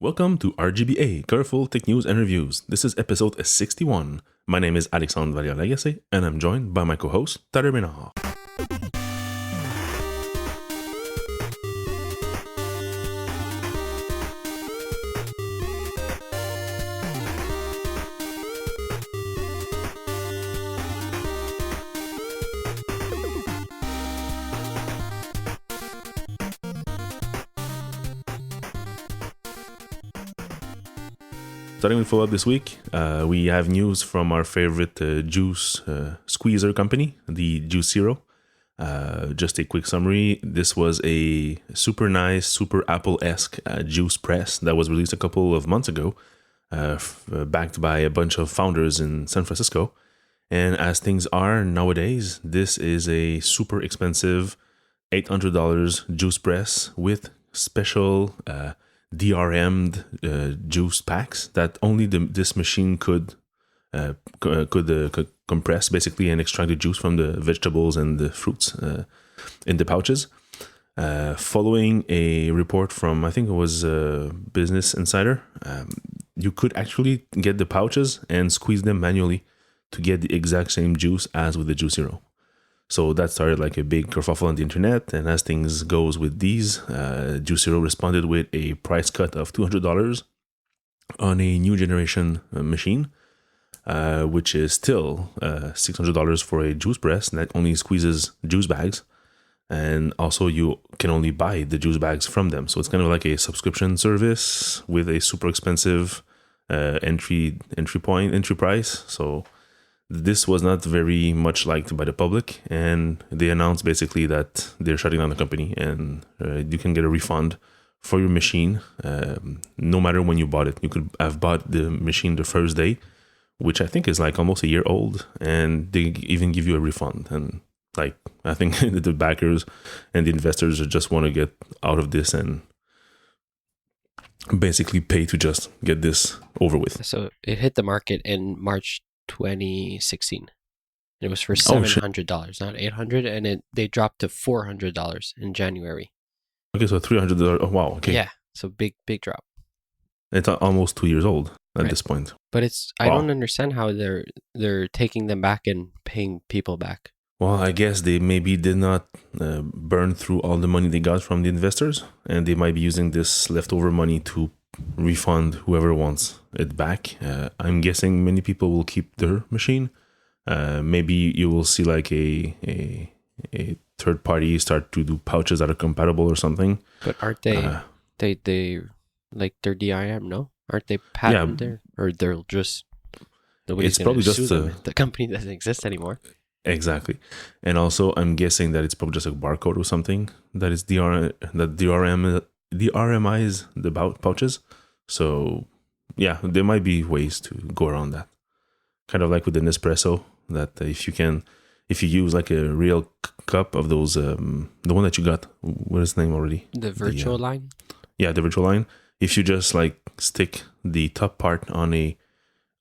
Welcome to RGBA, Colorful Tech News and Reviews. This is episode 61. My name is Alexandre Valliere-Lagacé, and I'm joined by my co-host, Tyler Ménard. Starting with follow-up this week, we have news from our favorite juice squeezer company, the Juice Zero. Just a quick summary. This was a super nice, super Apple-esque juice press that was released a couple of months ago, backed by a bunch of founders in San Francisco. And as things are nowadays, this is a super expensive $800 juice press with special DRM'd juice packs that only this machine could compress basically and extract the juice from the vegetables and the fruits in the pouches. Following a report from, I think it was Business Insider, you could actually get the pouches and squeeze them manually to get the exact same juice as with the Juice Zero. So that started like a big kerfuffle on the internet, and as things goes with these, Juice Zero responded with a price cut of $200 on a new generation machine, which is still $600 for a juice press that only squeezes juice bags, and also you can only buy the juice bags from them. So it's kind of like a subscription service with a super expensive entry price. So this was not very much liked by the public, and they announced basically that they're shutting down the company, and you can get a refund for your machine no matter when you bought it. You could have bought the machine the first day, which I think is like almost a year old, and they even give you a refund. And like, I think the backers and the investors just want to get out of this and basically pay to just get this over with. So it hit the market in March 2016. It was for $700, not $800, and they dropped to $400 in January. Okay, so $300. Oh, wow. Okay. Yeah, so big drop. It's almost 2 years old at this point. But I don't understand how they're taking them back and paying people back. Well, I guess they maybe did not burn through all the money they got from the investors, and they might be using this leftover money to refund whoever wants it back. I'm guessing many people will keep their machine. Maybe you will see like a third party start to do pouches that are compatible or something. But aren't they they like they're DIM? No, aren't they patented there, or they're just it's probably just the company doesn't exist anymore. Exactly. And also I'm guessing that it's probably just a barcode or something that is DRMize the pouches. So yeah, there might be ways to go around that. Kind of like with the Nespresso, that if you use like a real cup of those, the one that you got, what is the name already? The virtual line? Yeah, the virtual line. If you just like stick the top part on a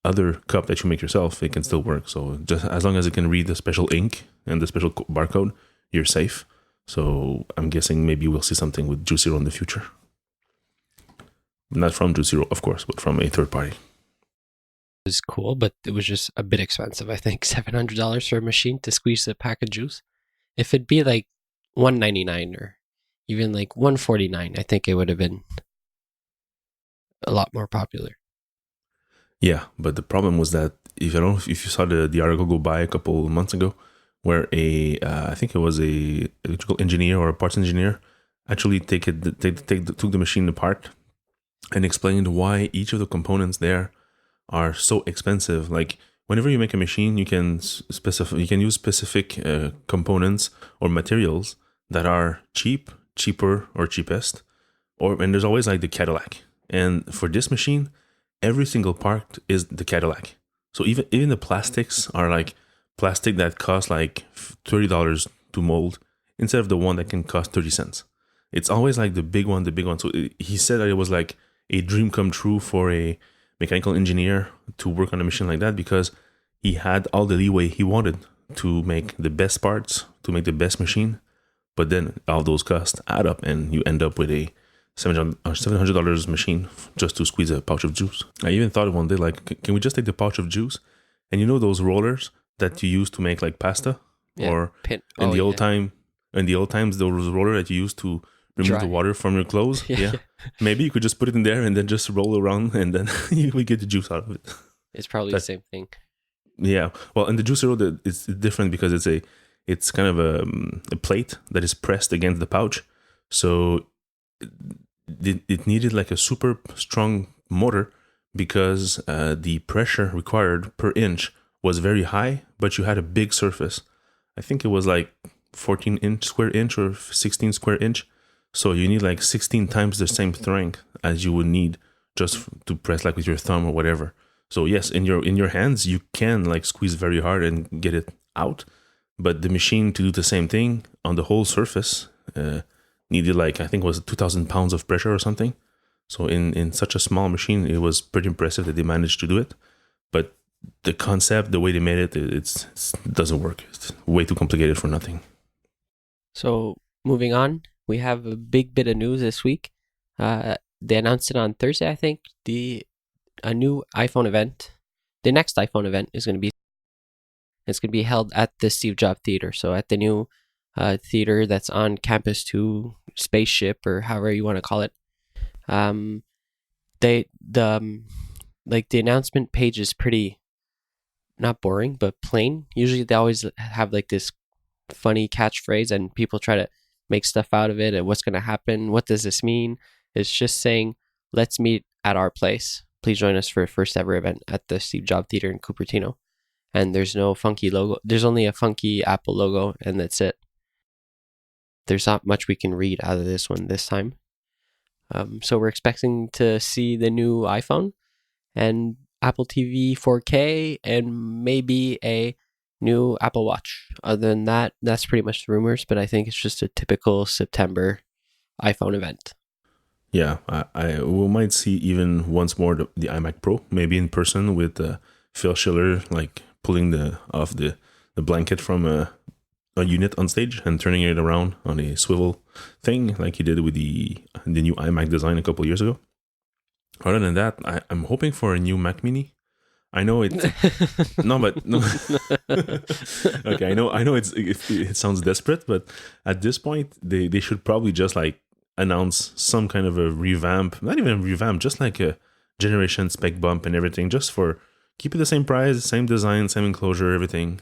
other cup that you make yourself, it can still work. So just as long as it can read the special ink and the special barcode, you're safe. So I'm guessing maybe we'll see something with Juice Zero in the future. Not from Juice Zero, of course, but from a third party. It was cool, but it was just a bit expensive. I think $700 for a machine to squeeze a pack of juice. If it'd be like $199 or even like $149, I think it would have been a lot more popular. Yeah, but the problem was that if you saw the article go by a couple of months ago, where I think it was a electrical engineer or a parts engineer actually took the machine apart and explained why each of the components there are so expensive. Like whenever you make a machine, you can use specific components or materials that are cheaper or cheapest, and there's always like the Cadillac. And for this machine, every single part is the Cadillac. So even the plastics are like plastic that costs like $30 to mold instead of the one that can cost 30 cents. It's always like the big one. So he said that it was like a dream come true for a mechanical engineer to work on a machine like that, because he had all the leeway he wanted to make the best parts, to make the best machine. But then all those costs add up and you end up with a $700 machine just to squeeze a pouch of juice. I even thought one day, like, can we just take the pouch of juice? And you know those rollers that you use to make like pasta, or in the old times, those rollers that you used to remove the water from your clothes. Yeah. Maybe you could just put it in there and then just roll around, and then you would get the juice out of it. It's probably the same thing. Yeah. Well, in the juicer, it's different because it's kind of a plate that is pressed against the pouch. So it needed like a super strong motor because the pressure required per inch was very high, but you had a big surface. I think it was like 14 square inch or 16 square inch. So you need like 16 times the same strength as you would need just to press like with your thumb or whatever. So yes, in your hands, you can like squeeze very hard and get it out. But the machine to do the same thing on the whole surface needed like, I think it was 2,000 pounds of pressure or something. So in such a small machine, it was pretty impressive that they managed to do it. But the concept, the way they made it, it doesn't work. It's way too complicated for nothing. So moving on, we have a big bit of news this week. They announced it on Thursday, I think. A new iPhone event. The next iPhone event is going to be held at the Steve Jobs Theater. So at the new theater that's on Campus 2, Spaceship, or however you want to call it. The announcement page is pretty, not boring, but plain. Usually they always have like this funny catchphrase and people try to make stuff out of it and what's going to happen. What does this mean? It's just saying, let's meet at our place. Please join us for a first ever event at the Steve Jobs Theater in Cupertino. And there's no funky logo. There's only a funky Apple logo, and that's it. There's not much we can read out of this one this time. So we're expecting to see the new iPhone and Apple TV 4K and maybe a new Apple Watch. Other than that, that's pretty much the rumors, but I think it's just a typical September iPhone event. Yeah, we might see even once more the iMac Pro, maybe in person with Phil Schiller like pulling off the blanket from a unit on stage and turning it around on a swivel thing like he did with the new iMac design a couple of years ago. Other than that, I'm hoping for a new Mac Mini. I know it. No. Okay, I know it sounds desperate, but at this point, they should probably just like announce some kind of a revamp. Not even a revamp, just like a generation spec bump and everything, just for keep it the same price, same design, same enclosure, everything.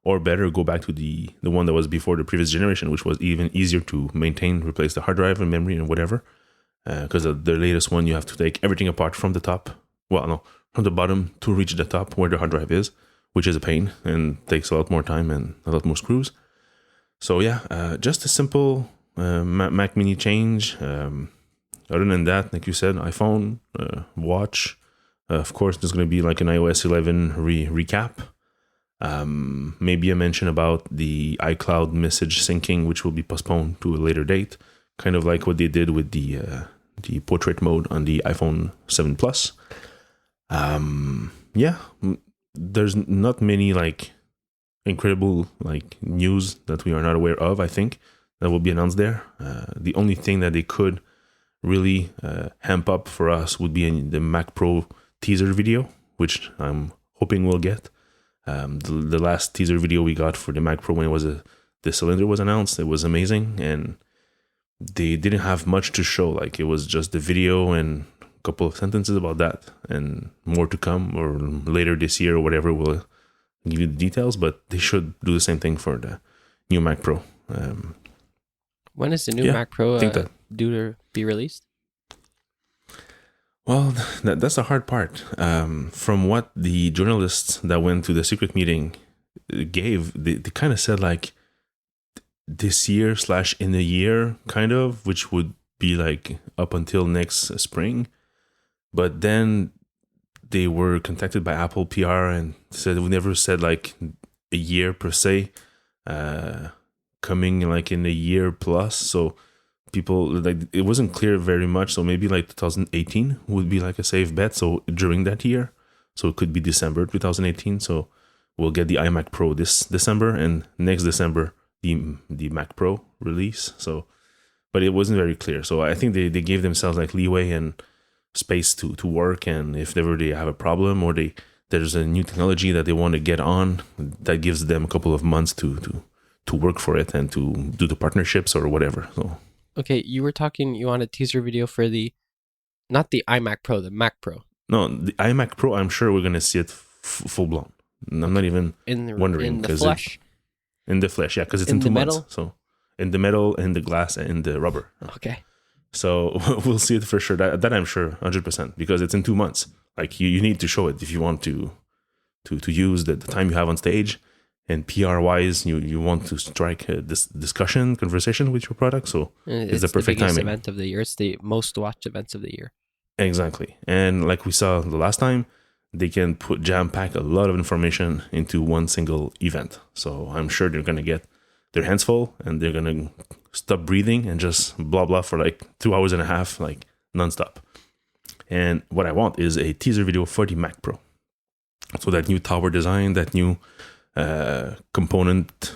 Or better, go back to the one that was before the previous generation, which was even easier to maintain, replace the hard drive and memory and whatever. Because the latest one, you have to take everything apart from the top. Well, no, from the bottom to reach the top where the hard drive is, which is a pain and takes a lot more time and a lot more screws. So yeah, just a simple Mac Mini change. Other than that, like you said, iPhone, watch. Of course, there's going to be like an iOS 11 recap. Maybe a mention about the iCloud message syncing, which will be postponed to a later date, kind of like what they did with the portrait mode on the iPhone 7 Plus. Yeah, there's not many like incredible like news that we are not aware of, I think, that will be announced there. The only thing that they could really amp up for us would be in the Mac Pro teaser video, which I'm hoping we'll get. The last teaser video we got for the Mac Pro when it was the cylinder was announced, it was amazing, and they didn't have much to show. Like it was just the video and a couple of sentences about that, and more to come or later this year or whatever. We'll give you the details, but they should do the same thing for the new Mac Pro. When is the new Mac Pro due to be released? Well, that's the hard part. From what the journalists that went to the secret meeting gave, they kind of said like this year / in a year, kind of, which would be like up until next spring. But then they were contacted by Apple PR and said we never said like a year per se, coming like in a year plus. So people like it wasn't clear very much. So maybe like 2018 would be like a safe bet. So during that year, so it could be December 2018. So we'll get the iMac Pro this December, and next December the Mac Pro release. So but it wasn't very clear. So I think they gave themselves like leeway and space to work, and if ever they have a problem or there's a new technology that they want to get on, that gives them a couple of months to work for it and to do the partnerships or whatever. So Okay, you were talking, you want a teaser video for not the iMac Pro, the Mac Pro. no, the iMac Pro, I'm sure we're gonna see it full blown. I'm not even wondering, in the because flesh. in the flesh, yeah, because it's In in the 2 metal? months. So in the metal, in the glass, and in the rubber. Okay. So we'll see it for sure. That I'm sure 100%, because it's in 2 months. Like you need to show it if you want to use the time you have on stage, and PR wise, you want to strike this conversation with your product. So it's the perfect biggest timing. event of the year. It's the most watched events of the year. Exactly. And like we saw the last time, they can jam pack a lot of information into one single event. So I'm sure they're going to get their hands full, and they're going to stop breathing and just blah, blah for like 2.5 hours, like nonstop. And what I want is a teaser video for the Mac Pro. So that new tower design, that new component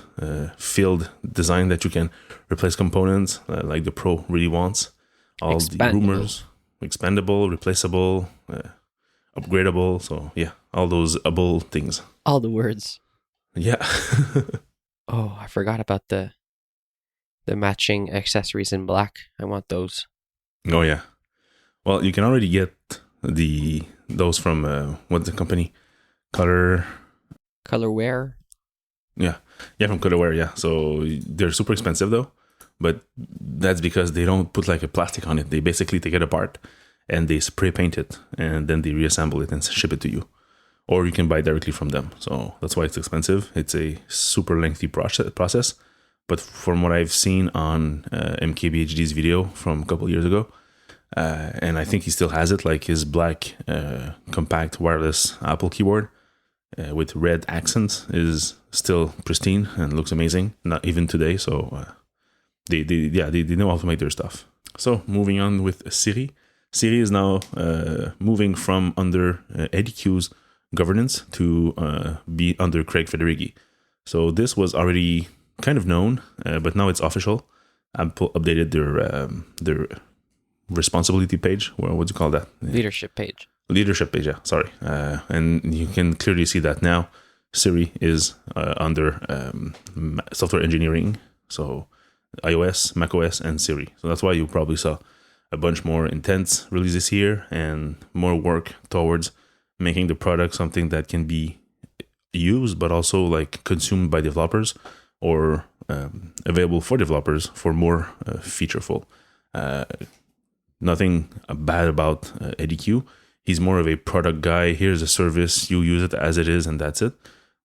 field design that you can replace components like the Pro really wants. All the rumors, expandable, replaceable, upgradable. So yeah, all those able things. All the words. Yeah. Oh, I forgot about the matching accessories in black. I want those. Oh yeah. Well, you can already get those from what's the company? Colorware. Yeah, from Colorware. Yeah, so they're super expensive though, but that's because they don't put like a plastic on it. They basically take it apart and they spray paint it, and then they reassemble it and ship it to you, or you can buy directly from them. So that's why it's expensive. It's a super lengthy process. But from what I've seen on MKBHD's video from a couple of years ago, and I think he still has it, like his black compact wireless Apple keyboard with red accents is still pristine and looks amazing, not even today. So they know how to make their stuff. So moving on with Siri. Siri is now moving from under EDQ's governance to be under Craig Federighi. So this was already kind of known, but now it's official. Apple updated their responsibility page. What do you call that? Leadership page. Leadership page, yeah. Sorry. And you can clearly see that now Siri is under software engineering. So iOS, macOS, and Siri. So that's why you probably saw a bunch more intense releases here and more work towards making the product something that can be used, but also like consumed by developers or available for developers for more featureful. Nothing bad about EDQ. He's more of a product guy. Here's a service, you use it as it is, and that's it.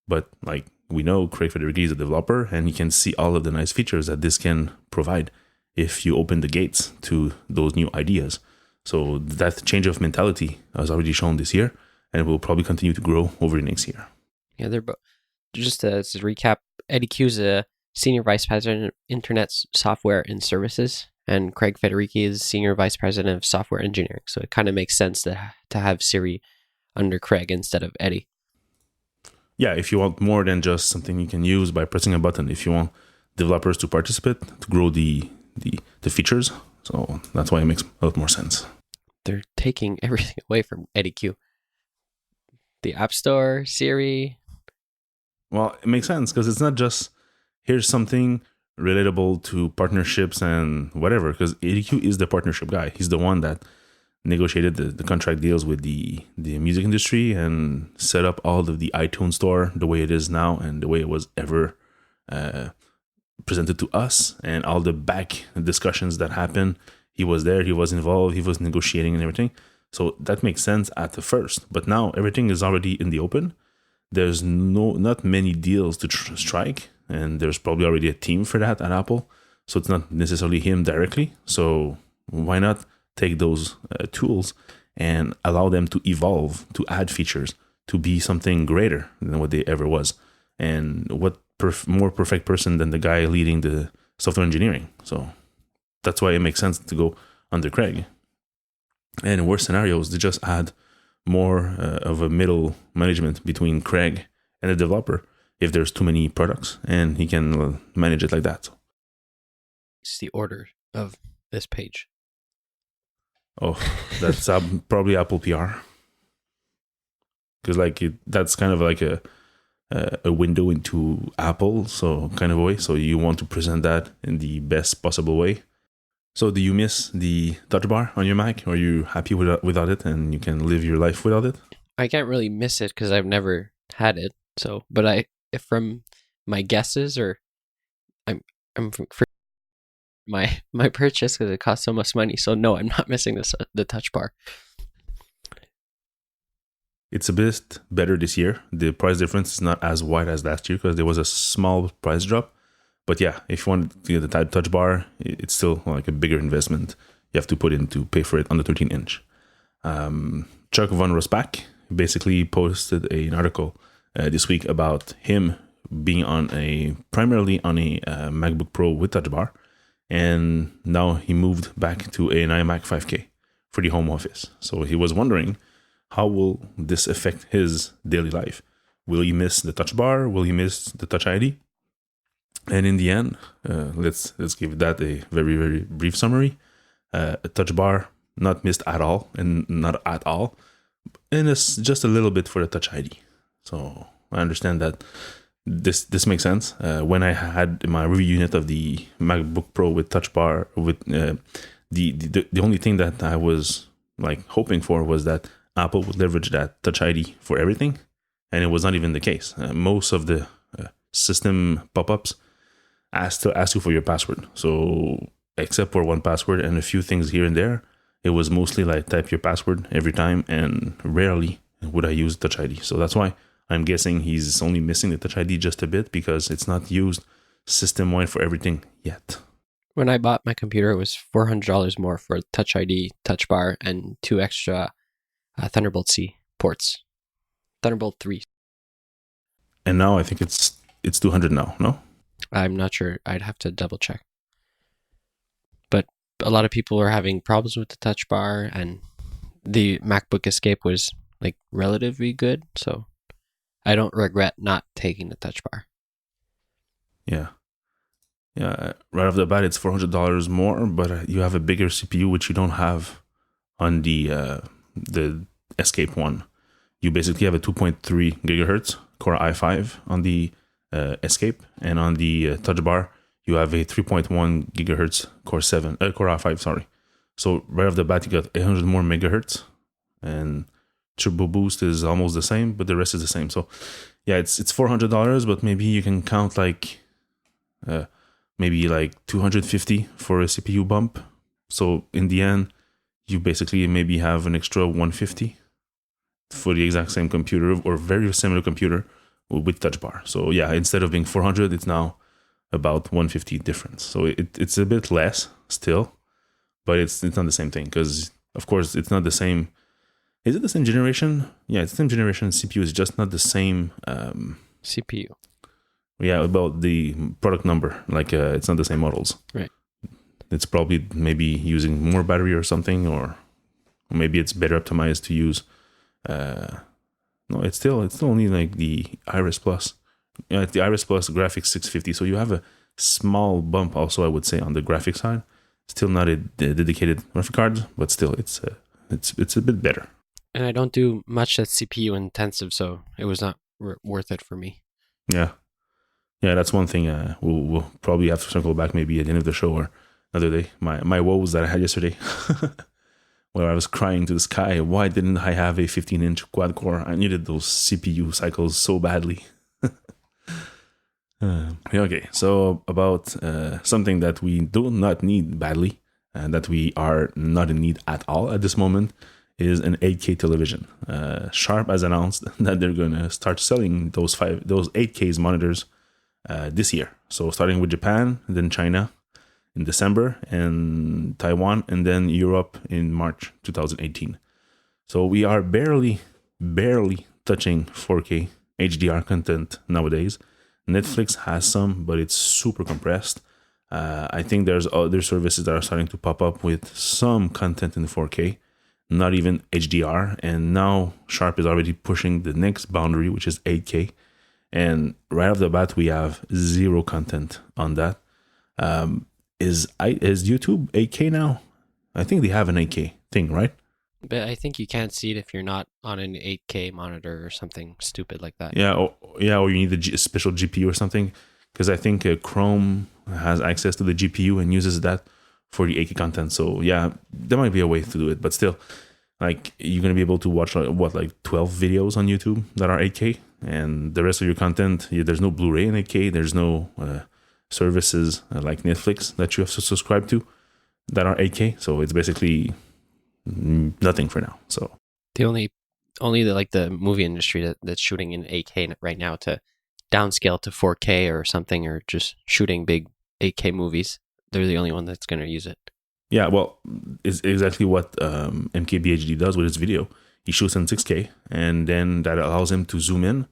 But like we know, Craig Federighi is a developer, and he can see all of the nice features that this can provide if you open the gates to those new ideas. So that change of mentality has already shown this year, and it will probably continue to grow over the next year. Yeah, they're both. Just to recap, EDQ is a senior vice president of Internet Software and Services, and Craig Federighi is senior vice president of software engineering. So it kind of makes sense to have Siri under Craig instead of Eddie. Yeah, if you want more than just something you can use by pressing a button, if you want developers to participate, to grow the features. So that's why it makes a lot more sense. They're taking everything away from EDQ. The App Store, Siri. Well, it makes sense because it's not just here's something relatable to partnerships and whatever, because EDQ is the partnership guy. He's the one that negotiated the contract deals with the music industry and set up all of the iTunes store the way it is now and the way it was ever presented to us, and all the back discussions that happened. He was there, he was involved, he was negotiating and everything. So that makes sense at the first, but now everything is already in the open. There's not many deals to strike, and there's probably already a team for that at Apple. So it's not necessarily him directly. So why not take those tools and allow them to evolve, to add features, to be something greater than what they ever was? And what more perfect person than the guy leading the software engineering? So that's why it makes sense to go under Craig. And in worst scenarios, they just add more of a middle management between Craig and the developer if there's too many products, and he can manage it like that. It's the order of this page. Oh, that's probably Apple PR. Because that's kind of like a window into Apple, so kind of a way. So you want to present that in the best possible way. So do you miss the touch bar on your Mac? Or are you happy without it and you can live your life without it? I can't really miss it because I've never had it. So, but from my guesses, or I'm for my purchase because it costs so much money. So no, I'm not missing the touch bar. It's a bit better this year. The price difference is not as wide as last year because there was a small price drop. But yeah, if you want to get the touch bar, it's still like a bigger investment you have to put in to pay for it on the 13-inch. Chuck von Rosbach basically posted an article this week about him being primarily on a MacBook Pro with touch bar, and now he moved back to an iMac 5K for the home office. So he was wondering, how will this affect his daily life? Will he miss the touch bar? Will he miss the Touch ID? And in the end, let's give that a very, very brief summary. A touch bar, not missed at all, and not at all. And it's just a little bit for the Touch ID. So I understand that this makes sense. When I had my review unit of the MacBook Pro with touch bar, with the only thing that I was like hoping for was that Apple would leverage that Touch ID for everything, and it was not even the case. Most of the system pop-ups still ask you for your password. So except for one password and a few things here and there, it was mostly like type your password every time, and rarely would I use Touch ID. So that's why I'm guessing he's only missing the Touch ID just a bit, because it's not used system-wide for everything yet. When I bought my computer, it was $400 more for Touch ID, Touch Bar, and 2 extra Thunderbolt C ports. Thunderbolt 3. And now I think it's $200 now, no? I'm not sure. I'd have to double check. But a lot of people are having problems with the Touch Bar, and the MacBook Escape was like relatively good, so I don't regret not taking the Touch Bar. Yeah. Right off the bat, it's $400 more, but you have a bigger CPU, which you don't have on the Escape one. You basically have a 2.3 gigahertz Core i5 on the Escape, and on the Touch Bar, you have a 3.1 gigahertz Core i5. Sorry. So right off the bat, you got 800 more megahertz, and Turbo Boost is almost the same, but the rest is the same. So yeah, it's $400, but maybe you can count maybe like $250 for a CPU bump. So in the end, you basically maybe have an extra $150 for the exact same computer or very similar computer with touch bar. So yeah, instead of being $400, it's now about $150 difference. So it's a bit less still, but it's not the same thing, because of course it's not the same. Is it the same generation? Yeah, it's the same generation CPU. It's just not the same CPU. Yeah, about the product number. It's not the same models. Right. It's probably maybe using more battery or something, or maybe it's better optimized to use. No, it's still only like the Iris Plus. Yeah, it's the Iris Plus graphics 650. So you have a small bump also, I would say, on the graphics side. Still not a dedicated graphic card, but still it's a bit better. And I don't do much that's CPU intensive, so it was not worth it for me. Yeah, that's one thing. We'll probably have to circle back maybe at the end of the show or another day. My woes that I had yesterday, where I was crying to the sky. Why didn't I have a 15-inch quad core? I needed those CPU cycles so badly. Okay, so about something that we do not need badly, and that we are not in need at all at this moment, is an 8K television. Sharp has announced that they're going to start selling those 8K monitors this year. So starting with Japan, and then China in December, and Taiwan, and then Europe in March 2018. So we are barely touching 4K HDR content nowadays. Netflix has some, but it's super compressed. I think there's other services that are starting to pop up with some content in 4K, not even HDR. And now Sharp is already pushing the next boundary, which is 8K. And right off the bat, we have zero content on that. is YouTube 8K now? I think they have an 8K thing, right? But I think you can't see it if you're not on an 8K monitor or something stupid like that. Yeah, or you need a special GPU or something. Because I think Chrome has access to the GPU and uses that for the 8K content. So yeah, there might be a way to do it, but still, like you're gonna be able to watch like 12 videos on YouTube that are 8K, and the rest of your content, there's no Blu-ray in 8K. There's no services like Netflix that you have to subscribe to that are 8K. So it's basically nothing for now. So the only the movie industry that's shooting in 8K right now to downscale to 4K or something, or just shooting big 8K movies, they're the only one that's going to use it. Yeah, well, it's exactly what MKBHD does with his video. He shoots in 6K, and then that allows him to zoom in.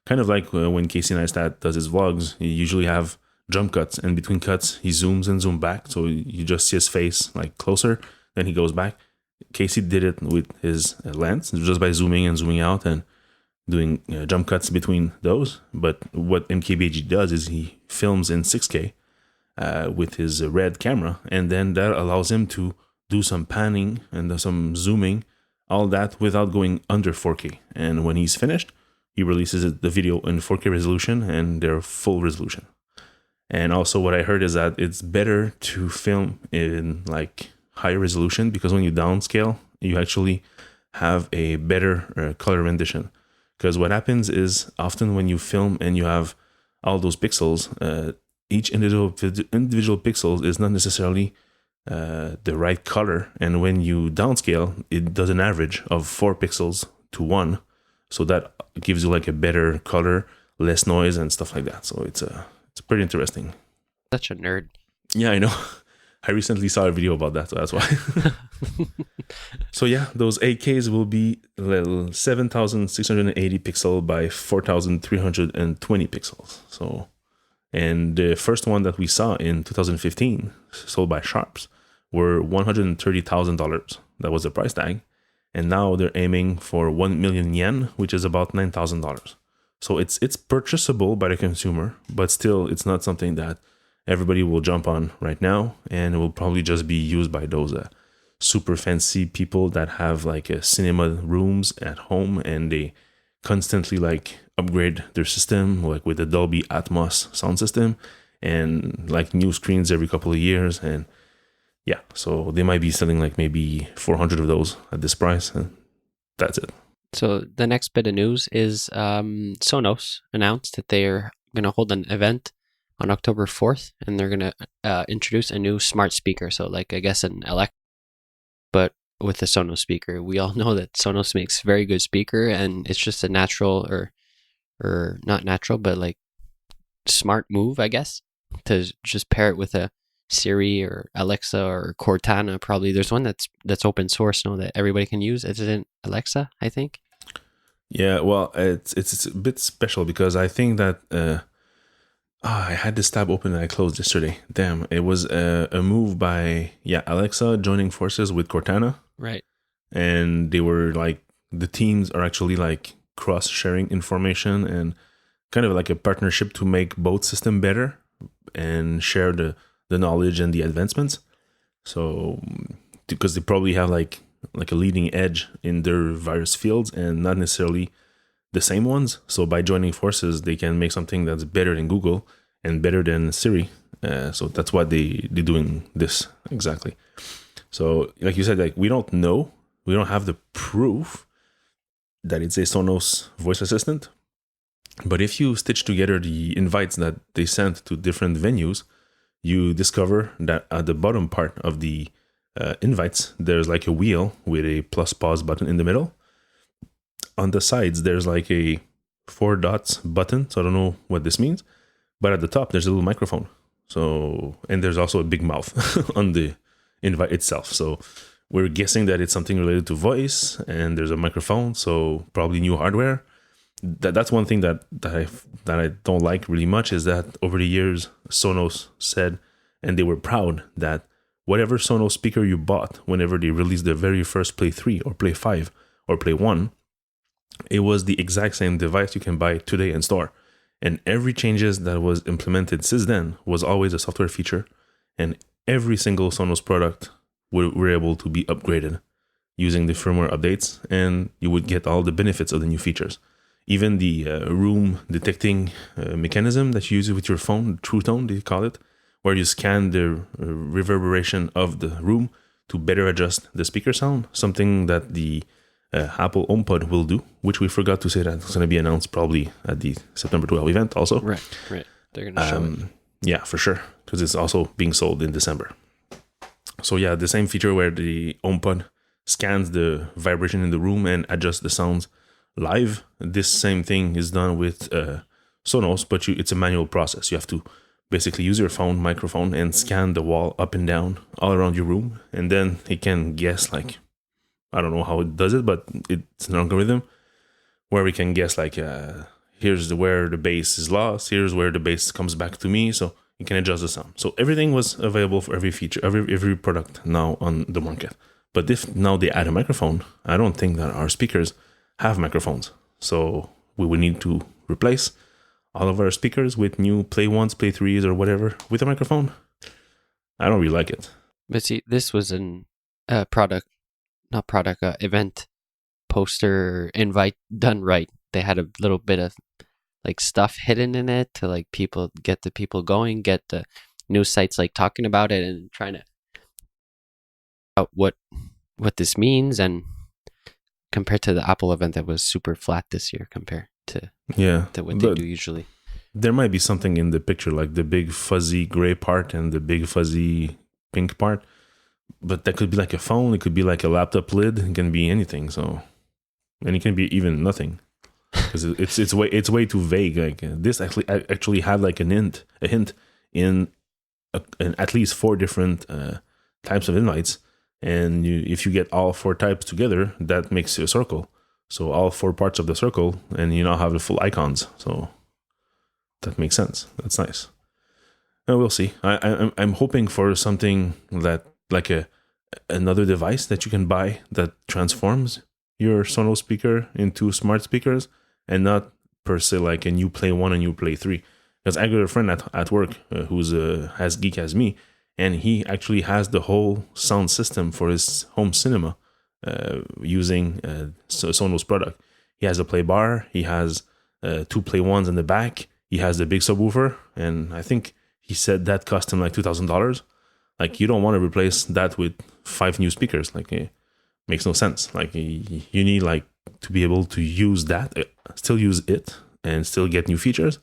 Kind of like when Casey Neistat does his vlogs, you usually have jump cuts, and between cuts, he zooms and zooms back, so you just see his face like closer, then he goes back. Casey did it with his lens, just by zooming and zooming out and doing jump cuts between those. But what MKBHD does is he films in 6K with his red camera, and then that allows him to do some panning and some zooming, all that without going under 4K. And when he's finished, he releases the video in 4K resolution, and they're full resolution. And also what I heard is that it's better to film in like high resolution, because when you downscale, you actually have a better color rendition. Because what happens is often when you film and you have all those pixels, each individual pixel is not necessarily the right color. And when you downscale, it does an average of 4 pixels to 1. So that gives you like a better color, less noise and stuff like that. So it's pretty interesting. Such a nerd. Yeah, I know. I recently saw a video about that, so that's why. So yeah, those 8Ks will be 7,680 pixel by 4,320 pixels. So, and the first one that we saw in 2015, sold by Sharps, were $130,000. That was the price tag. And now they're aiming for 1 million yen, which is about $9,000. So it's purchasable by the consumer, but still it's not something that everybody will jump on right now, and it will probably just be used by those super fancy people that have like cinema rooms at home, and they constantly like upgrade their system, like with the Dolby Atmos sound system, and like new screens every couple of years. And yeah, so they might be selling like maybe 400 of those at this price, and that's it. So the next bit of news is Sonos announced that they're going to hold an event on October 4th, and they're going to introduce a new smart speaker. So like, I guess an Alexa, but with a Sonos speaker. We all know that Sonos makes very good speaker, and it's just a natural or not natural, but like smart move, I guess, to just pair it with a Siri or Alexa or Cortana. Probably there's one that's open source now that everybody can use. Isn't Alexa, I think? Yeah, well, it's a bit special because I think that I had this tab open and I closed yesterday. Damn, it was a move by Alexa joining forces with Cortana. Right. And they were like, the teams are actually like cross-sharing information and kind of like a partnership to make both system better and share the knowledge and the advancements. So because they probably have like a leading edge in their various fields and not necessarily the same ones. So by joining forces, they can make something that's better than Google and better than Siri. So that's why they're doing this exactly. So like you said, like we don't know, we don't have the proof that it's a Sonos voice assistant. But if you stitch together the invites that they sent to different venues, you discover that at the bottom part of the invites, there's like a wheel with a plus pause button in the middle. On the sides, there's like a 4 dots button. So I don't know what this means. But at the top, there's a little microphone. So, and there's also a big mouth on the invite itself. So we're guessing that it's something related to voice, and there's a microphone. So probably new hardware. That's one thing that I don't like really much, is that over the years, Sonos said, and they were proud, that whatever Sonos speaker you bought whenever they released the very first Play 3 or Play 5 or Play 1, it was the exact same device you can buy today in store. And every changes that was implemented since then was always a software feature. And every single Sonos product were able to be upgraded using the firmware updates, and you would get all the benefits of the new features. Even the room detecting mechanism that you use with your phone, True Tone, they call it, where you scan the reverberation of the room to better adjust the speaker sound, something that the Apple HomePod will do, which we forgot to say that it's going to be announced probably at the September 12 event also. Right. They're going to show it. Yeah, for sure, because it's also being sold in December. So yeah, the same feature where the HomePod scans the vibration in the room and adjusts the sounds live. This same thing is done with Sonos, but it's a manual process. You have to basically use your phone microphone and scan the wall up and down all around your room, and then it can guess, like, I don't know how it does it, but it's an algorithm where we can guess, like, here's where the bass is lost, here's where the bass comes back to me, so you can adjust the sound. So everything was available for every feature, every product now on the market. But if now they add a microphone, I don't think that our speakers have microphones. So we would need to replace all of our speakers with new Play 1s, Play 3s, or whatever with a microphone. I don't really like it. But see, this was an event poster invite done right. They had a little bit of like stuff hidden in it to like get the people going, get the news sites like talking about it and trying to out what this means, and compared to the Apple event that was super flat this year compared to what they do usually. There might be something in the picture, like the big fuzzy gray part and the big fuzzy pink part, but that could be like a phone, it could be like a laptop lid, it can be anything. So, and it can be even nothing, because it's way too vague. Like this actually had like a hint in at least 4 different types of invites. And if you get all 4 types together, that makes a circle. So all 4 parts of the circle, and you now have the full icons. So that makes sense. That's nice. And we'll see. I'm hoping for something that like another device that you can buy that transforms your Sonos speaker into smart speakers, and not per se like a new Play 1 and new Play 3. Because I got a friend at work who's as geek as me, and he actually has the whole sound system for his home cinema using Sonos product. He has a play bar, he has 2 Play 1s in the back, he has the big subwoofer, and I think he said that cost him like $2,000. Like, you don't want to replace that with 5 new speakers. Like, it makes no sense. Like, you need like to be able to use that, still use it, and still get new features,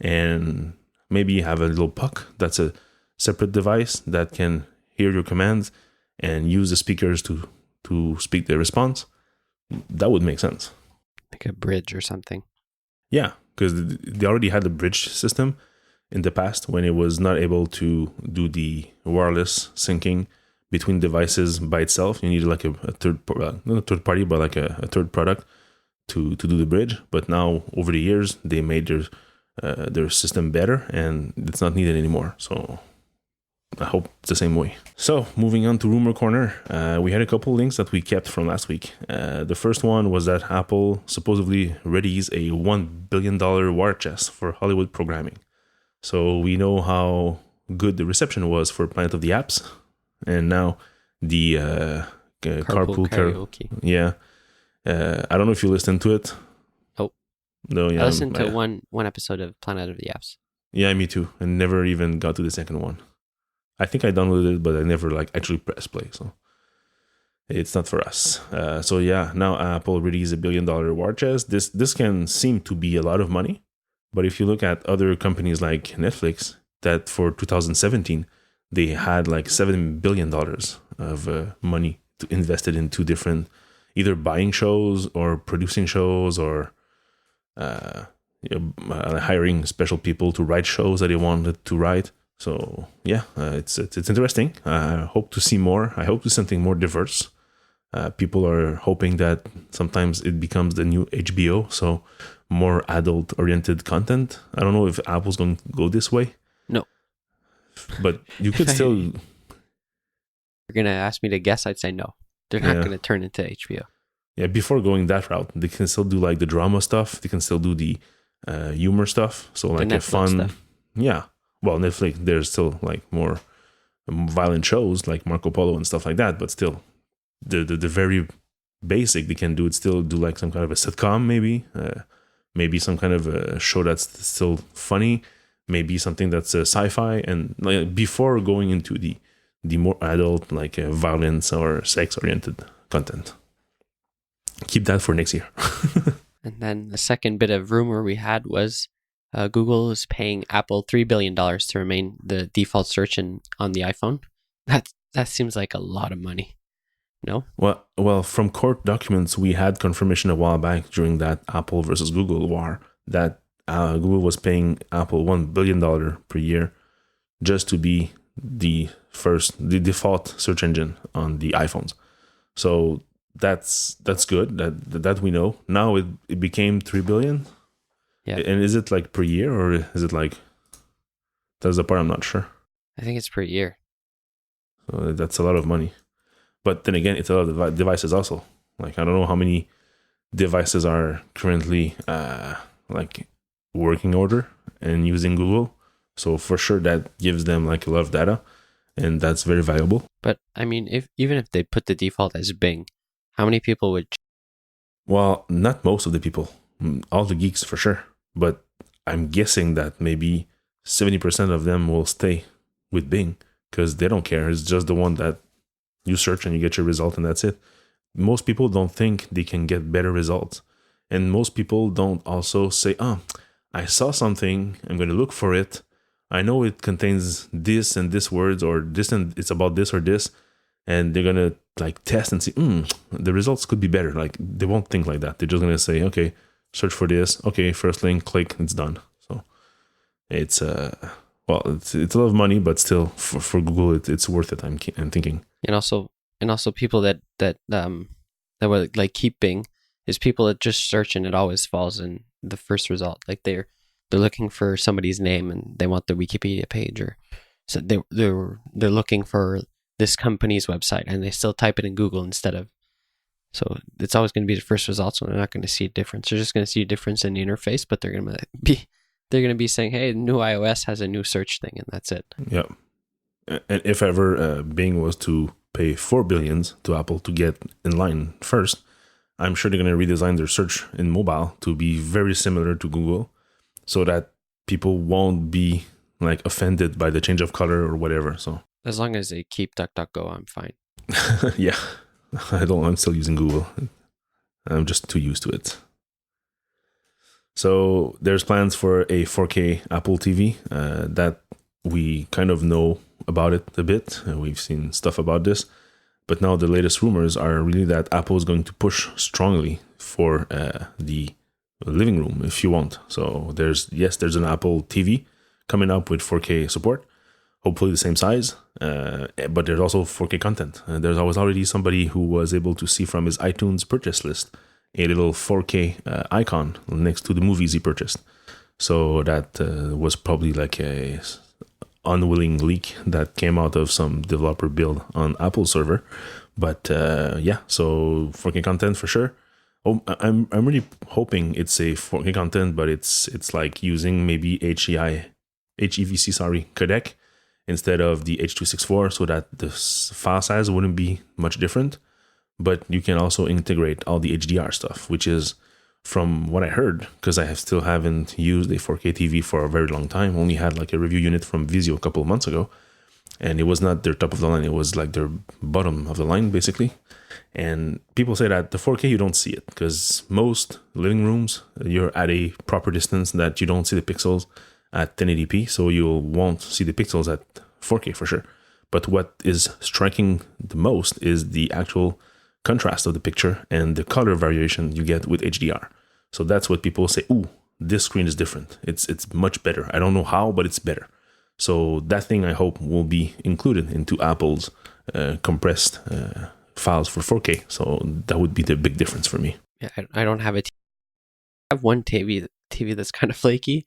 and maybe have a little puck that's a separate device that can hear your commands and use the speakers to speak the response. That would make sense. Like a bridge or something. Yeah, because they already had the bridge system in the past when it was not able to do the wireless syncing between devices by itself. You needed like a third, not a third party, but like a third product to do the bridge. But now over the years, they made their system better, and it's not needed anymore. So I hope it's the same way. So moving on to Rumor Corner, we had a couple links that we kept from last week. The first one was that Apple supposedly readies a $1 billion war chest for Hollywood programming. So we know how good the reception was for Planet of the Apps, and now the carpool karaoke. Yeah, I don't know if you listened to it. No, yeah, I listened to one episode of Planet of the Apps. Yeah, me too. I never even got to the second one. I think I downloaded it, but I never like actually pressed play. So it's not for us. So yeah, now Apple released $1 billion war chest. This can seem to be a lot of money, but if you look at other companies like Netflix, that for 2017 they had like $7 billion of money invested in 2 different, either buying shows or producing shows or hiring special people to write shows that they wanted to write. So yeah, it's interesting. I hope to see more. I hope to see something more diverse. People are hoping that sometimes it becomes the new HBO, so more adult-oriented content. I don't know if Apple's going to go this way. No. But you could still... You're going to ask me to guess, I'd say no. They're not going to turn into HBO. Yeah, before going that route, they can still do like the drama stuff. They can still do the humor stuff. So like a fun... Stuff. Yeah. Well, Netflix, there's still like more violent shows like Marco Polo and stuff like that, but still, the very basic they can do it. Still do like some kind of a sitcom, maybe some kind of a show that's still funny, maybe something that's sci-fi, and like before going into the more adult like violence or sex oriented content. Keep that for next year. And then the second bit of rumor we had was Google is paying Apple $3 billion to remain the default search on the iPhone. That seems like a lot of money. No? Well, from court documents, we had confirmation a while back during that Apple versus Google war that Google was paying Apple $1 billion per year just to be the default search engine on the iPhones. So that's good. That we know. Now it became $3 billion. Yeah. And is it like per year, or is it like, that's the part I'm not sure. I think it's per year. So that's a lot of money. But then again, it's a lot of devices also. Like, I don't know how many devices are currently like working order and using Google. So for sure that gives them like a lot of data, and that's very valuable. But I mean, even if they put the default as Bing, how many people would? Well, not most of the people, all the geeks for sure. But I'm guessing that maybe 70% of them will stay with Bing because they don't care. It's just the one that you search and you get your result, and that's it. Most people don't think they can get better results. And most people don't also say, I saw something, I'm going to look for it. I know it contains this and this words, or this and it's about this or this. And they're going to like test and see, the results could be better. Like, they won't think like that. They're just going to say, okay, search for this. Okay, first link, click, it's done. So it's it's a lot of money, but still for Google, it's worth it. I'm thinking. And also people that will like keep Bing is people that just search and it always falls in the first result. Like they're looking for somebody's name and they want the Wikipedia page, or so they're looking for this company's website and they still type it in Google instead of. So it's always going to be the first result. So they're not going to see a difference. They're just going to see a difference in the interface, but they're going to be saying, "Hey, new iOS has a new search thing," and that's it. Yeah. And if ever Bing was to pay $4 billion to Apple to get in line first, I'm sure they're going to redesign their search in mobile to be very similar to Google, so that people won't be like offended by the change of color or whatever. So as long as they keep DuckDuckGo, I'm fine. Yeah, I'm still using Google. I'm just too used to it. So there's plans for a 4K Apple TV that we kind of know about it a bit. We've seen stuff about this, but now the latest rumors are really that Apple is going to push strongly for the living room, if you want. So there's an Apple TV coming up with 4K support, hopefully the same size, but there's also 4K content. There was already somebody who was able to see from his iTunes purchase list a little 4K icon next to the movies he purchased. So that was probably like a unwilling leak that came out of some developer build on Apple server. But so 4K content for sure. Oh, I'm really hoping it's a 4K content, but it's like using maybe HEVC codec instead of the H.264, so that the file size wouldn't be much different. But you can also integrate all the HDR stuff, which is, from what I heard, because I still haven't used a 4K TV for a very long time, only had like a review unit from Vizio a couple of months ago, and it was not their top of the line, it was like their bottom of the line, basically. And people say that the 4K, you don't see it, because most living rooms, you're at a proper distance that you don't see the pixels at 1080p, so you won't see the pixels at 4K for sure. But what is striking the most is the actual contrast of the picture and the color variation you get with HDR. So that's what people say, ooh, this screen is different. It's much better. I don't know how, but it's better. So that thing I hope will be included into Apple's compressed files for 4K. So that would be the big difference for me. Yeah, I don't have a TV. I have one TV that's kind of flaky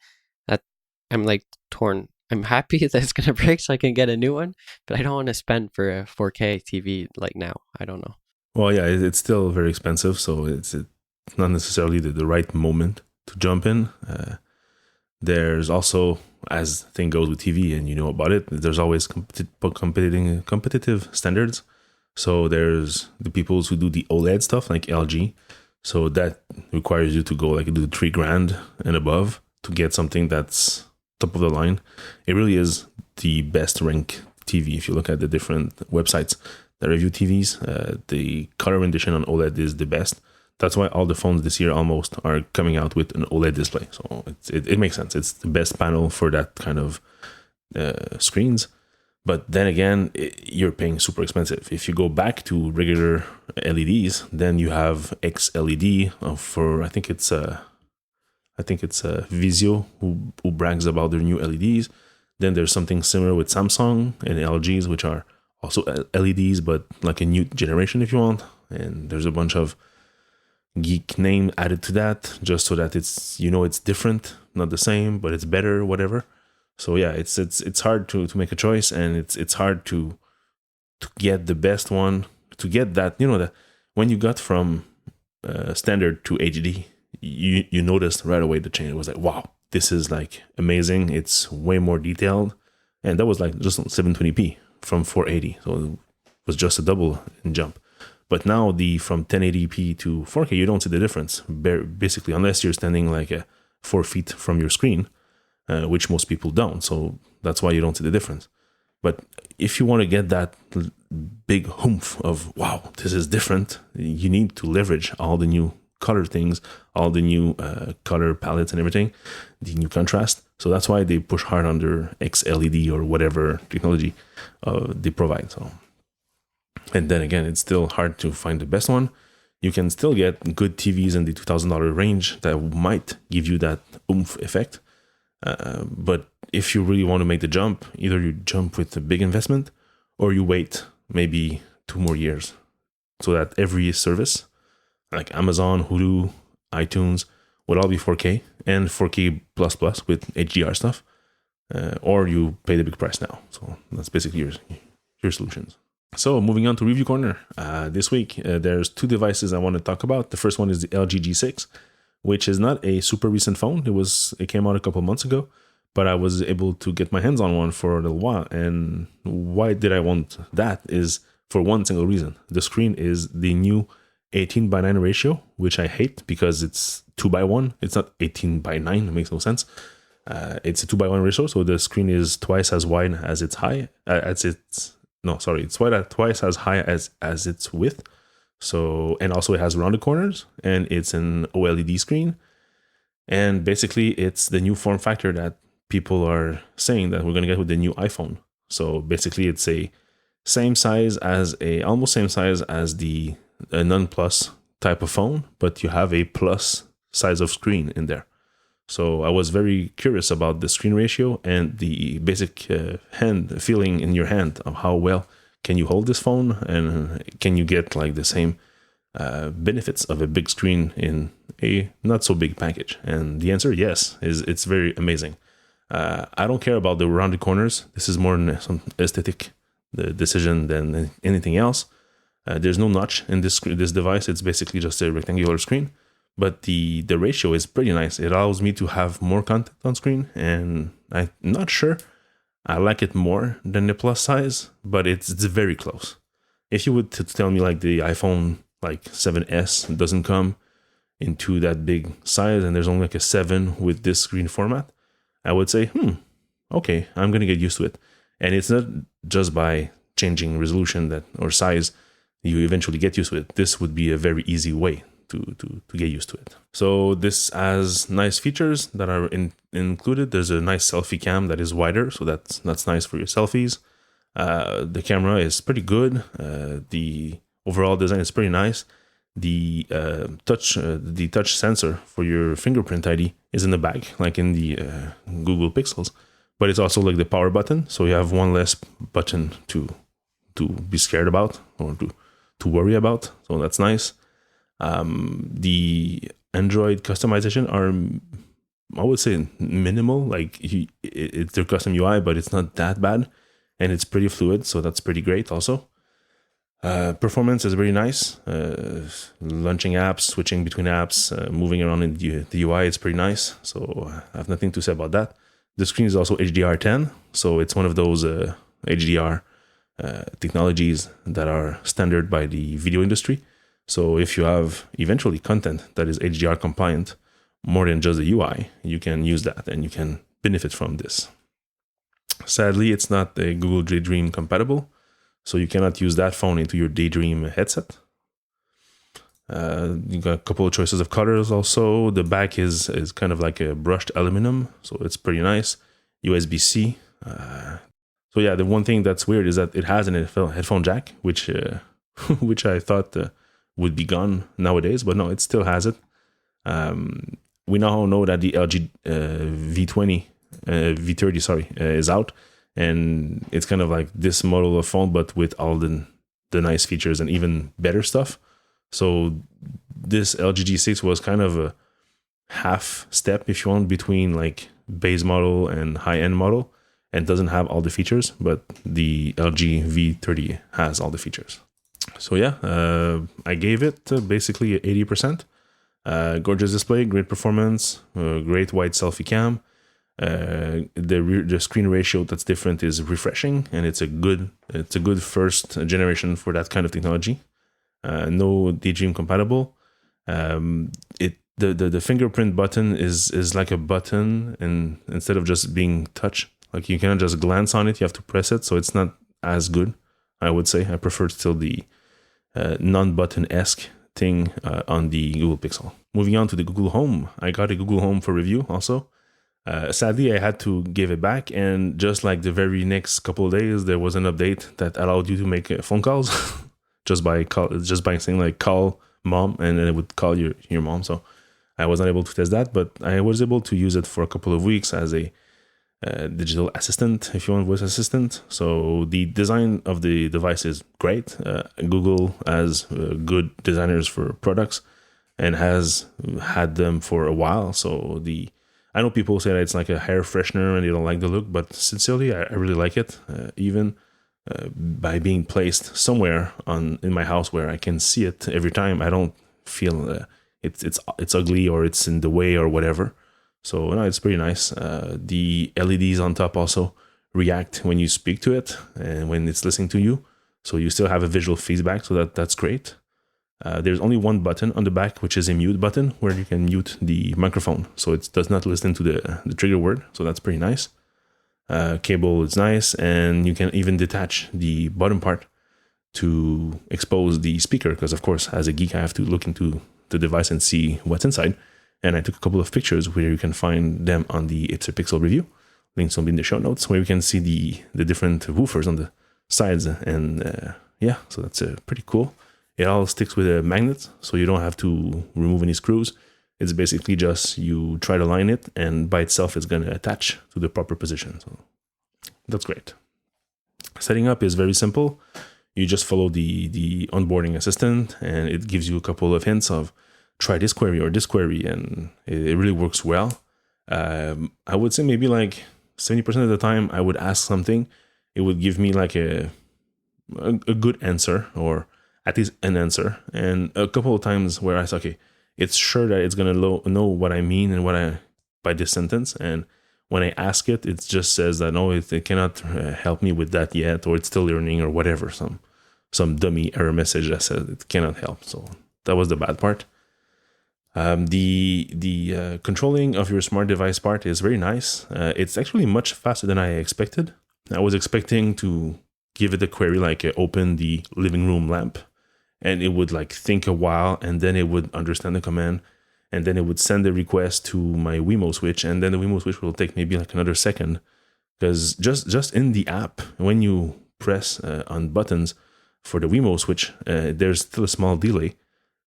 that I'm like torn. I'm happy that it's going to break so I can get a new one, but I don't want to spend for a 4K TV like now. I don't know. Well, yeah, it's still very expensive, so it's not necessarily the right moment to jump in. There's also, as thing goes with TV, and you know about it, there's always competitive standards. So there's the people who do the OLED stuff like LG. So that requires you to go like do $3,000 and above to get something that's top of the line. It really is the best rank TV. If you look at the different websites that review TVs, the color rendition on OLED is the best. That's why all the phones this year almost are coming out with an OLED display. So it makes sense. It's the best panel for that kind of screens. But then again, you're paying super expensive. If you go back to regular LEDs, then you have XLED for I think it's Vizio who brags about their new LEDs. Then there's something similar with Samsung and LGs, which are also LEDs, but like a new generation if you want. And there's a bunch of geek name added to that just so that it's it's different, not the same, but it's better, whatever. So yeah, it's hard to make a choice, and it's hard to get the best one, to get that that when you got from standard to HD, you noticed right away the change. It was like, wow, this is like amazing. It's way more detailed, and that was like just 720p from 480, so it was just a double in jump. But now from 1080p to 4K, you don't see the difference basically, unless you're standing like 4 feet from your screen. Which most people don't. So that's why you don't see the difference. But if you want to get that big oomph of, wow, this is different, you need to leverage all the new color things, all the new color palettes and everything, the new contrast. So that's why they push hard on their XLED or whatever technology they provide. So, and then again, it's still hard to find the best one. You can still get good TVs in the $2,000 range that might give you that oomph effect. But if you really want to make the jump, either you jump with a big investment or you wait maybe 2 more years so that every service like Amazon, Hulu, iTunes would all be 4K and 4K plus plus with HDR stuff, or you pay the big price now. So that's basically your solutions. So moving on to Review Corner. This week, there's 2 devices I want to talk about. The first one is the LG G6, which is not a super recent phone. It came out a couple months ago, but I was able to get my hands on one for a little while. And why did I want that is for one single reason. The screen is the new 18:9 ratio, which I hate because it's 2:1. It's not 18:9. It makes no sense. It's a 2:1 ratio, so the screen is twice as wide as its high. It's wide twice as high as its width. So, and also it has rounded corners, and it's an OLED screen. And basically it's the new form factor that people are saying that we're going to get with the new iPhone. So basically it's almost same size as the non-plus type of phone, but you have a plus size of screen in there. So I was very curious about the screen ratio and the basic hand feeling in your hand of how well can you hold this phone, and can you get like the same benefits of a big screen in a not so big package? And the answer, yes, it's very amazing. I don't care about the rounded corners. This is more some aesthetic decision than anything else. There's no notch in this device. It's basically just a rectangular screen, but the ratio is pretty nice. It allows me to have more content on screen, and I'm not sure I like it more than the plus size, but it's very close. If you would tell me like the iPhone like 7S doesn't come into that big size and there's only like a 7 with this screen format, I would say, okay, I'm going to get used to it. And it's not just by changing resolution or size you eventually get used to it. This would be a very easy way to get used to it. So this has nice features that are included. There's a nice selfie cam that is wider, so that's nice for your selfies. The camera is pretty good. The overall design is pretty nice. The touch sensor for your fingerprint ID is in the back, like in the Google Pixels, but it's also like the power button, so you have one less button to be scared about or to worry about. So that's nice. The Android customization are, I would say, minimal. Like it's their custom UI, but it's not that bad, and it's pretty fluid, so that's pretty great also. Performance is very nice. Launching apps, switching between apps, moving around in the UI, it's pretty nice. So I have nothing to say about that. The screen is also HDR10, so it's one of those HDR technologies that are standard by the video industry. So if you have eventually content that is HDR compliant, more than just the UI, you can use that and you can benefit from this. Sadly, it's not a Google Daydream compatible, so you cannot use that phone into your Daydream headset. You got a couple of choices of colors also. The back is kind of like a brushed aluminum, so it's pretty nice. USB-C. So yeah, the one thing that's weird is that it has an headphone jack, which I thought would be gone nowadays, but no, it still has it. We now know that the LG V30 is out, and it's kind of like this model of phone, but with all the nice features and even better stuff. So this LG G6 was kind of a half step, if you want, between like base model and high-end model, and doesn't have all the features, but the LG V30 has all the features. So yeah, I gave it basically 80%. Gorgeous display, great performance, great wide selfie cam. The screen ratio that's different is refreshing, and it's a good first generation for that kind of technology. No Daydream compatible. The fingerprint button is like a button, and instead of just being touch, like you cannot just glance on it, you have to press it, so it's not as good, I would say. I prefer still the non-button-esque thing on the Google Pixel. Moving on to the Google Home. I got a Google Home for review also. Sadly, I had to give it back, and just like the very next couple of days, there was an update that allowed you to make phone calls just by saying like call mom, and then it would call your mom. So I was not able to test that, but I was able to use it for a couple of weeks as a digital assistant, if you want, voice assistant. So the design of the device is great. Google has good designers for products and has had them for a while. So I know people say that it's like a hair freshener and they don't like the look, but sincerely, I really like it. Even by being placed somewhere in my house where I can see it every time, I don't feel it's ugly or it's in the way or whatever. So no, it's pretty nice. The LEDs on top also react when you speak to it and when it's listening to you. So you still have a visual feedback, so that's great. There's only one button on the back, which is a mute button, where you can mute the microphone. So it does not listen to the trigger word. So that's pretty nice. Cable is nice, and you can even detach the bottom part to expose the speaker, because of course, as a geek, I have to look into the device and see what's inside. And I took a couple of pictures where you can find them on the It's a Pixel review. Links will be in the show notes, where you can see the different woofers on the sides. And yeah, so that's pretty cool. It all sticks with a magnet, so you don't have to remove any screws. It's basically just you try to line it, and by itself it's going to attach to the proper position. So that's great. Setting up is very simple. You just follow the onboarding assistant, and it gives you a couple of hints of try this query or this query, and it really works well. I would say maybe like 70% of the time I would ask something, it would give me like a good answer, or at least an answer. And a couple of times where I said, okay, it's sure that it's going to know what I mean and by this sentence. And when I ask it, it just says that, no, it cannot help me with that yet, or it's still learning or whatever. Some dummy error message that says it cannot help. So that was the bad part. The controlling of your smart device part is very nice. It's actually much faster than I expected. I was expecting to give it a query like open the living room lamp, and it would like think a while, and then it would understand the command, and then it would send the request to my Wemo switch, and then the Wemo switch will take maybe like another second, because just in the app, when you press on buttons for the Wemo switch, there's still a small delay.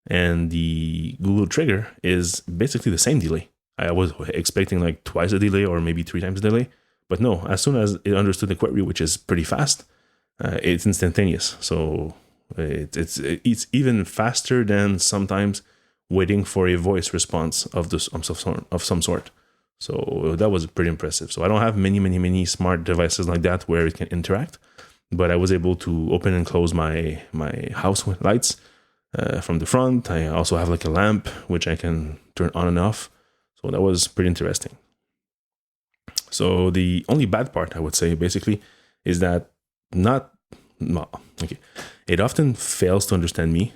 And the Google trigger is basically the same delay. I was expecting like twice the delay or maybe 3 times the delay. But no, as soon as it understood the query, which is pretty fast, it's instantaneous. So it's even faster than sometimes waiting for a voice response of some sort. So that was pretty impressive. So I don't have many smart devices like that where it can interact. but I was able to open and close my house lights from the front. I also have like a lamp which I can turn on and off. So that was pretty interesting. So the only bad part, I would say, basically, is that it often fails to understand me,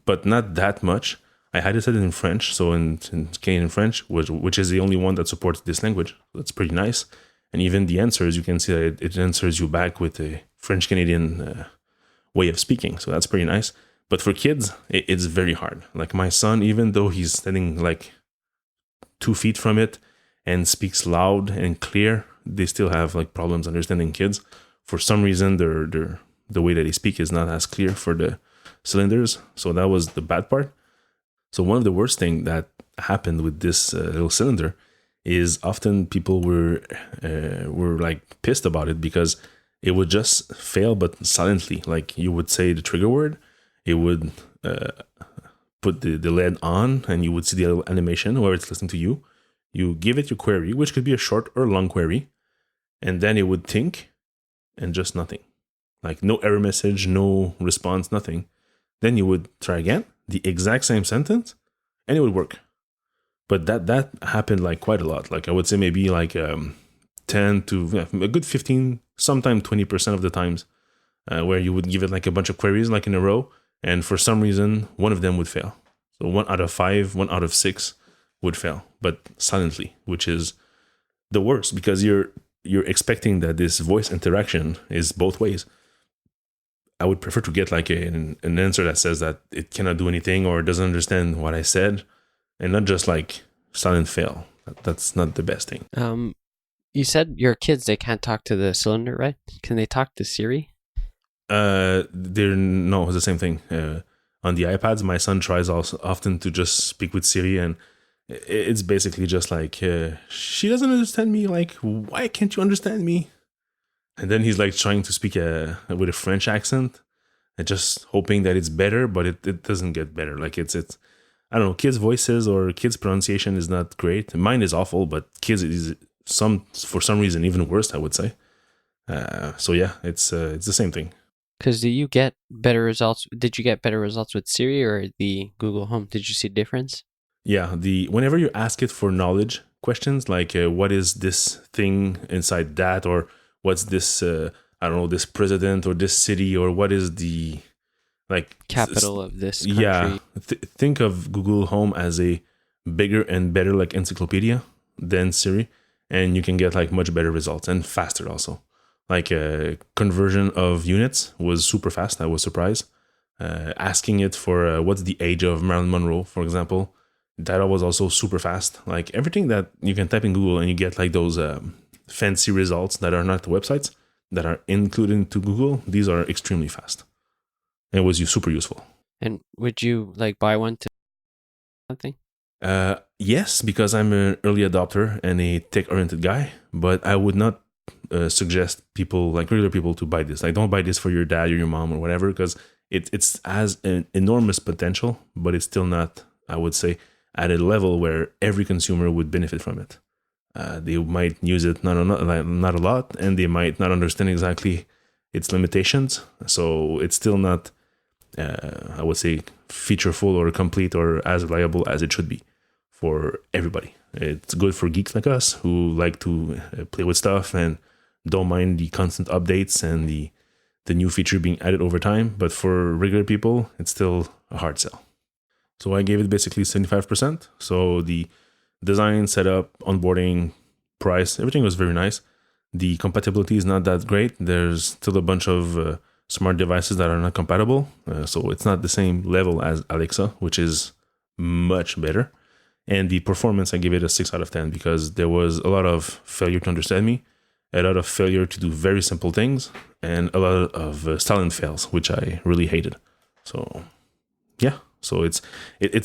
but not that much. I had it set in French, so in Canadian French, which is the only one that supports this language. That's pretty nice. And even the answers, you can see that it answers you back with a French Canadian way of speaking. So that's pretty nice. But for kids, it's very hard. Like my son, even though he's standing like 2 feet from it and speaks loud and clear, they still have like problems understanding kids. For some reason, the way that they speak is not as clear for the cylinders. So that was the bad part. So one of the worst thing that happened with this little cylinder is often people were like pissed about it because it would just fail, but silently. Like you would say the trigger word, it would put the LED on, and you would see the little animation where it's listening to you. You give it your query, which could be a short or long query, and then it would think and just nothing. Like no error message, no response, nothing. Then you would try again, the exact same sentence, and it would work. But that happened like quite a lot. Like I would say maybe like 10 to a good 15, sometimes 20% of the times, where you would give it like a bunch of queries like in a row, and for some reason one of them would fail. So 1 out of 5, 1 out of 6 would fail, but silently, which is the worst because you're expecting that this voice interaction is both ways. I would prefer to get like an answer that says that it cannot do anything or doesn't understand what I said, and not just like silent fail. That's not the best thing. You said your kids, they can't talk to the cylinder, right? Can they talk to Siri? No, it's the same thing. On the iPads, my son tries also often to just speak with Siri, and it's basically just like, she doesn't understand me. Like, why can't you understand me? And then he's like trying to speak with a French accent and just hoping that it's better, but it doesn't get better. Like it's I don't know, kids' voices or kids' pronunciation is not great. Mine is awful, but kids is for some reason even worse, I would say. So yeah, it's the same thing. Because do you get better results? Did you get better results with Siri or the Google Home? Did you see a difference? Yeah, whenever you ask it for knowledge questions, like what is this thing inside that, or what's this, I don't know, this president or this city, or what is the like capital of this country? Yeah, think of Google Home as a bigger and better like encyclopedia than Siri, and you can get like much better results and faster also. Like conversion of units was super fast. I was surprised. Asking it for what's the age of Marilyn Monroe, for example, that was also super fast. Like everything that you can type in Google and you get like those fancy results that are not the websites that are included into Google. These are extremely fast. It was super useful. And would you like buy one to something? Yes, because I'm an early adopter and a tech-oriented guy, but I would not suggest people, like regular people, to buy this. Like, don't buy this for your dad or your mom or whatever, because it's has an enormous potential, but it's still not, I would say, at a level where every consumer would benefit from it. They might use it not a lot, and they might not understand exactly its limitations. So it's still not, I would say, featureful or complete or as reliable as it should be for everybody. It's good for geeks like us who like to play with stuff and don't mind the constant updates and the new feature being added over time. But for regular people, it's still a hard sell. So I gave it basically 75%. So the design, setup, onboarding, price, everything was very nice. The compatibility is not that great. There's still a bunch of smart devices that are not compatible. So it's not the same level as Alexa, which is much better. And the performance, I give it a 6 out of 10 because there was a lot of failure to understand me, a lot of failure to do very simple things, and a lot of silent fails, which I really hated. So yeah, so it's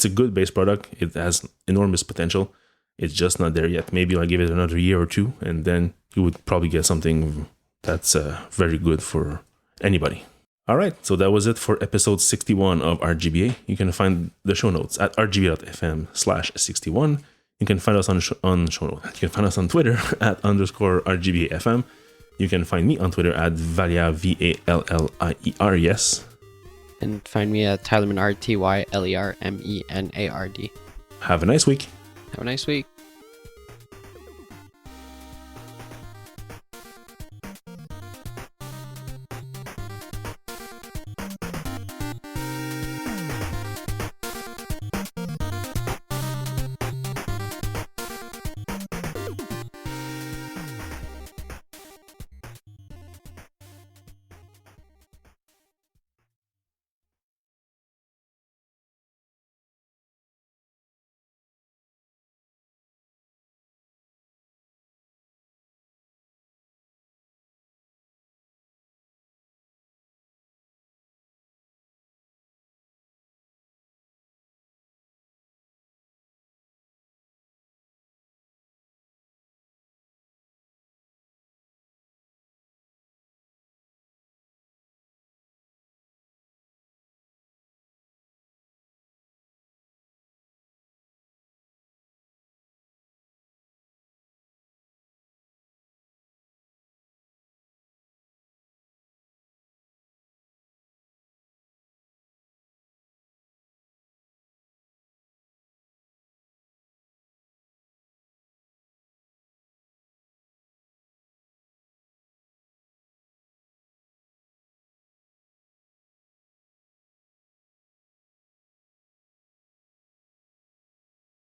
a good base product. It has enormous potential. It's just not there yet. Maybe I'll give it another year or two, and then you would probably get something that's very good for anybody. All right, so that was it for episode 61 of RGBA. You can find the show notes at rgba.fm/61. You can find us on Shownotes. You can find us on Twitter at _RGBAfm. You can find me on Twitter at Vallier, Vallier, yes. And find me at Tylerman, RTYLERMENARD. Have a nice week. Have a nice week.